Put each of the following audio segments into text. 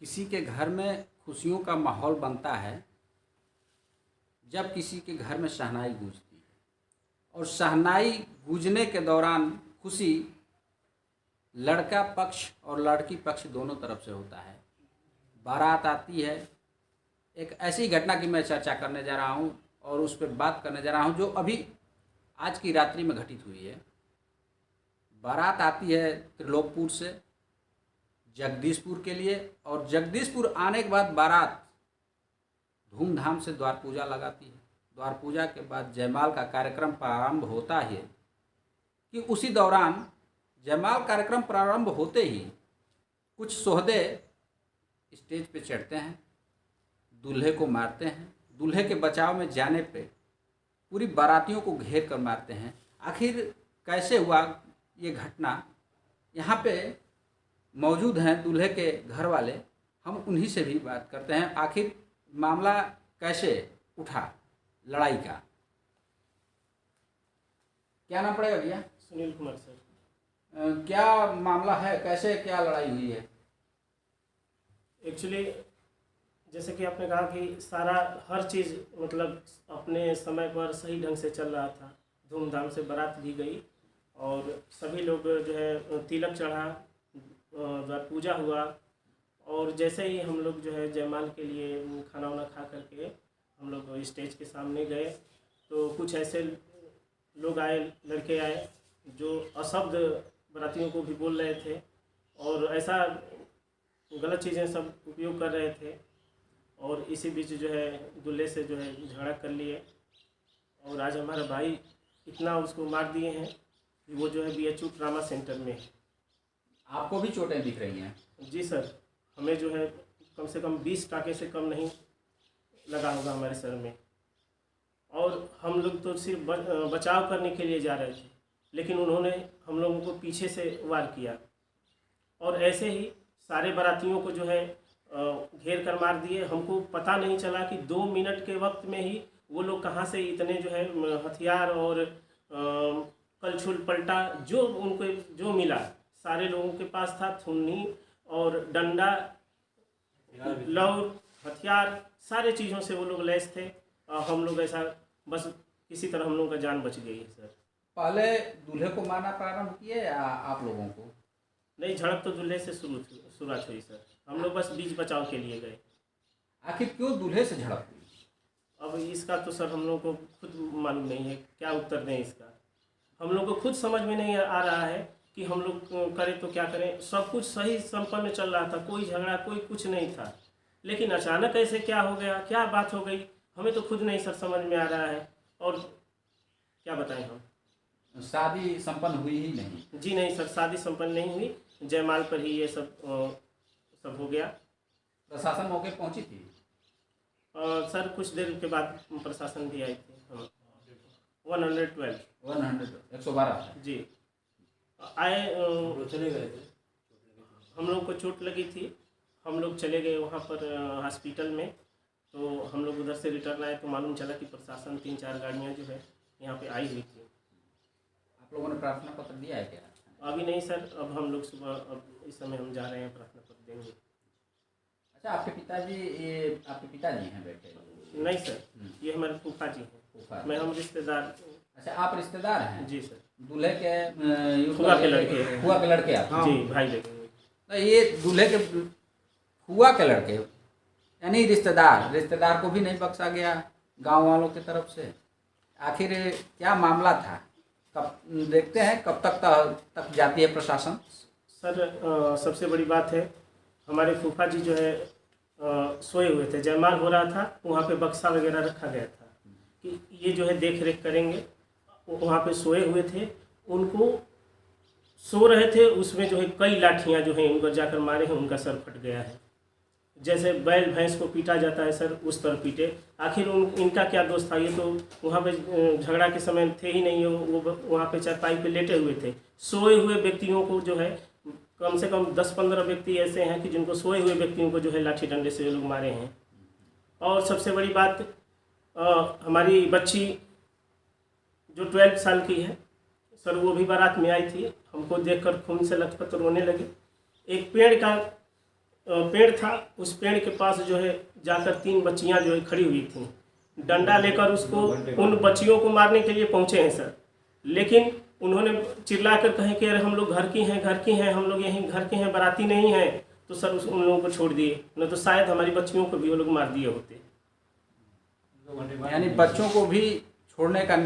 किसी के घर में खुशियों का माहौल बनता है जब किसी के घर में शहनाई गूंजती है। और शहनाई गूंजने के दौरान खुशी लड़का पक्ष और लड़की पक्ष दोनों तरफ से होता है। बारात आती है। एक ऐसी घटना की मैं चर्चा करने जा रहा हूँ और उस पर बात करने जा रहा हूँ जो अभी आज की रात्रि में घटित हुई है। बारात आती है त्रिलोकपुर से जगदीशपुर के लिए, और जगदीशपुर आने के बाद बारात धूमधाम से द्वार पूजा लगाती है। द्वार पूजा के बाद जयमाल का कार्यक्रम प्रारंभ होता है कि उसी दौरान जयमाल कार्यक्रम प्रारंभ होते ही कुछ सोहदे स्टेज पे चढ़ते हैं, दूल्हे को मारते हैं। दूल्हे के बचाव में जाने पे पूरी बारातियों को घेर कर मारते हैं। आखिर कैसे हुआ ये घटना? यहाँ पे मौजूद हैं दूल्हे के घर वाले, हम उन्हीं से भी बात करते हैं। आखिर मामला कैसे उठा लड़ाई का? क्या नाम पड़ेगा भैया? सुनील कुमार सर। क्या मामला है, कैसे क्या लड़ाई हुई है? एक्चुअली जैसे कि आपने कहा कि सारा हर चीज़ मतलब अपने समय पर सही ढंग से चल रहा था। धूमधाम से बारात भी गई और सभी लोग जो है तिलक चढ़ा, पूजा हुआ, और जैसे ही हम लोग जो है जयमाल के लिए खाना वाना खा करके हम लोग स्टेज के सामने गए तो कुछ ऐसे लोग आए, लड़के आए जो अशब्द बारातियों को भी बोल रहे थे और ऐसा गलत चीज़ें सब उपयोग कर रहे थे। और इसी बीच जो है दूल्हे से जो है झगड़ा कर लिए और आज हमारा भाई इतना उसको मार दिए हैं कि वो जो है BHU ट्रामा सेंटर में है। आपको भी चोटें दिख रही हैं? जी सर, हमें जो है कम से कम 20 टाके से कम नहीं लगा होगा हमारे सर में। और हम लोग तो सिर्फ बचाव करने के लिए जा रहे थे, लेकिन उन्होंने हम लोगों को पीछे से वार किया और ऐसे ही सारे बारातियों को जो है घेर कर मार दिए। हमको पता नहीं चला कि 2 मिनट के वक्त में ही वो लोग कहाँ से इतने जो है हथियार और कलछुल पलटा जो उनको जो मिला सारे लोगों के पास था। थुन्नी और डंडा, लौर, हथियार, सारे चीज़ों से वो लोग लैस थे। हम लोग ऐसा बस किसी तरह हम लोगों का जान बच गई है सर। पहले दूल्हे को मारना प्रारंभ किए या आप लोगों को? नहीं, झड़प तो दूल्हे से शुरुआत हुई सर। हम लोग बस बीच बचाव के लिए गए। आखिर क्यों दूल्हे से झड़प हुई? अब इसका तो सर हम लोग को खुद मालूम नहीं है, क्या उत्तर दें इसका। हम लोग को खुद समझ में नहीं आ रहा है कि हम लोग करें तो क्या करें। सब कुछ सही संपन्न चल रहा था, कोई झगड़ा कोई कुछ नहीं था, लेकिन अचानक ऐसे क्या हो गया, क्या बात हो गई, हमें तो खुद नहीं सर समझ में आ रहा है। और क्या बताएं हम। शादी संपन्न हुई ही नहीं? जी नहीं सर, शादी संपन्न नहीं हुई, जयमाल पर ही ये सब हो गया। प्रशासन मौके पहुंची थी? सर कुछ देर के बाद प्रशासन भी आई थी। 112 जी आए। चले गए थे, हम लोग को चोट लगी थी, हम लोग चले गए वहाँ पर हॉस्पिटल में। तो हम लोग उधर से रिटर्न आए तो मालूम चला कि प्रशासन 3-4 गाड़ियाँ जो है यहाँ पे आई हुई थी। आप लोगों ने प्रार्थना पत्र दिया है क्या? अभी नहीं सर, अब हम लोग सुबह अब इस समय हम जा रहे हैं प्रार्थना पत्र देंगे। अच्छा, आपके पिताजी, ये आपके पिताजी हैं बैठे? नहीं सर, ये हमारे फूफा जी हैं। मैं हम रिश्तेदार। अच्छा, आप रिश्तेदार हैं? जी सर। दूल्हे के फुआ के लड़के? फुआ के लड़के आप? जी भाई लगेंगे। तो ये दूल्हे के फुआ के लड़के यानी रिश्तेदार को भी नहीं बख्शा गया गांव वालों की तरफ से। आखिर क्या मामला था? कब देखते हैं कब तक जाती है प्रशासन? सर सबसे बड़ी बात है, हमारे फूफा जी जो है सोए हुए थे, जयमाल हो रहा था, वहाँ पे बक्सा वगैरह रखा गया था कि ये जो है देख रेख करेंगे। वहाँ पे सोए हुए थे, उनको सो रहे थे, उसमें जो है कई लाठियाँ जो हैं उनको जाकर मारे हैं, उनका सर फट गया है। जैसे बैल भैंस को पीटा जाता है सर, उस तरह पीटे। आखिर इनका क्या दोष था? ये तो वहाँ पे झगड़ा के समय थे ही नहीं, वो वहाँ पे चारपाई पे लेटे हुए थे। सोए हुए व्यक्तियों को जो है कम से कम 10-15 व्यक्ति ऐसे हैं कि जिनको सोए हुए व्यक्तियों को जो है लाठी डंडे से लोग मारे हैं। और सबसे बड़ी बात, हमारी बच्ची जो 12 साल की है सर, वो भी बारात में आई थी। हमको देखकर खून से लथपथ रोने लगे। एक पेड़ का पेड़ था, उस पेड़ के पास जो है जाकर 3 बच्चियां जो है खड़ी हुई थी, डंडा लेकर उसको उन बच्चियों को मारने के लिए पहुंचे हैं सर। लेकिन उन्होंने चिल्लाकर कहे कि अरे हम लोग घर की हैं, हम लोग यहीं घर के हैं, बाराती नहीं हैं। तो सर उन लोगों को छोड़ दिए, नहीं तो शायद हमारी बच्चियों को भी वो लोग मार दिए होते। यानी बच्चों को भी छोड़ने का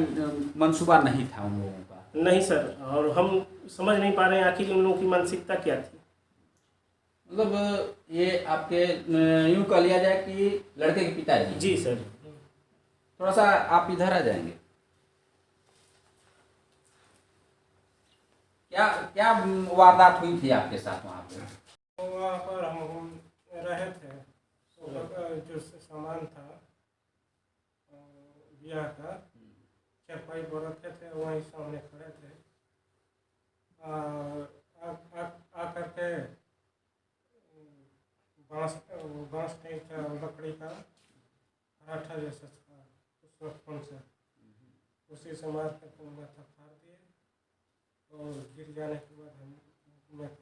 मंसूबा नहीं था उन लोगों का? नहीं सर, और हम समझ नहीं पा रहे हैं आखिर उन लोगों की मानसिकता क्या थी। मतलब ये आपके यूं कह लिया जाए कि लड़के के पिताजी? जी सर। थोड़ा सा आप इधर आ जाएंगे। क्या क्या वारदात हुई थी आपके साथ वहाँ पे? वहाँ पर हम रहे थे, जो सामान था ब्याह का, चारपाई पर रखे थे, वहीं सामने खड़े थे। आ करके बांस नहीं था, लकड़ी का पराठा जैसा था, उसमें फोन से उसी से मार कर माथा फाड़ दिए और गिर जाने के बाद मैं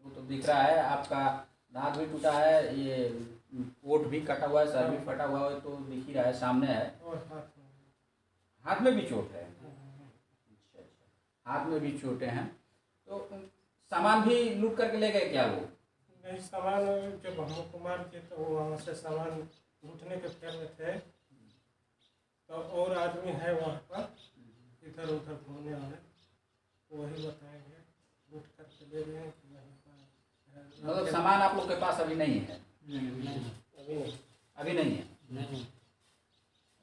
वो तो दिख रहा है, आपका दांत भी टूटा है, ये ओठ भी कटा हुआ है, सर भी फटा हुआ है, तो दिख ही रहा है, सामने है। और हाथ में भी चोट है? अच्छा, हाथ में भी चोटें हैं। तो सामान भी लूट करके ले गए क्या लोग? नहीं, सामान जब हमको मार दिए तो वहाँ से सामान लूटने के फेर में थे, तो और आदमी है वहाँ पर इधर उधर घूमने वाले, वही बताएंगे लूट करके ले गए कि नहीं। मतलब सामान आप लोग के पास अभी नहीं है? अभी नहीं है।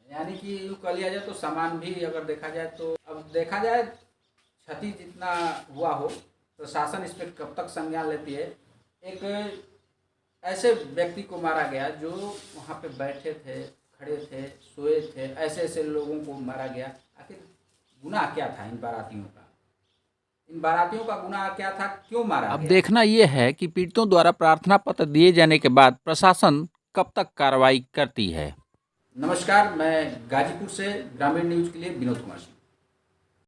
यानी कि यूँ कह लिया जाए तो सामान भी अगर देखा जाए तो, अब देखा जाए क्षति जितना हुआ हो, प्रशासन इस पर कब तक संज्ञान लेती है? एक ऐसे व्यक्ति को मारा गया जो वहाँ पे बैठे थे, खड़े थे, सोए थे, ऐसे लोगों को मारा गया। आखिर गुनाह क्या था इन बारातियों का? इन बारातियों का गुनाह क्या था, क्यों मारा अब गया? देखना यह है कि पीड़ितों द्वारा प्रार्थना पत्र दिए जाने के बाद प्रशासन कब तक कार्रवाई करती है। नमस्कार, मैं गाजीपुर से ग्रामीण न्यूज़ के लिए विनोद कुमार सिंह।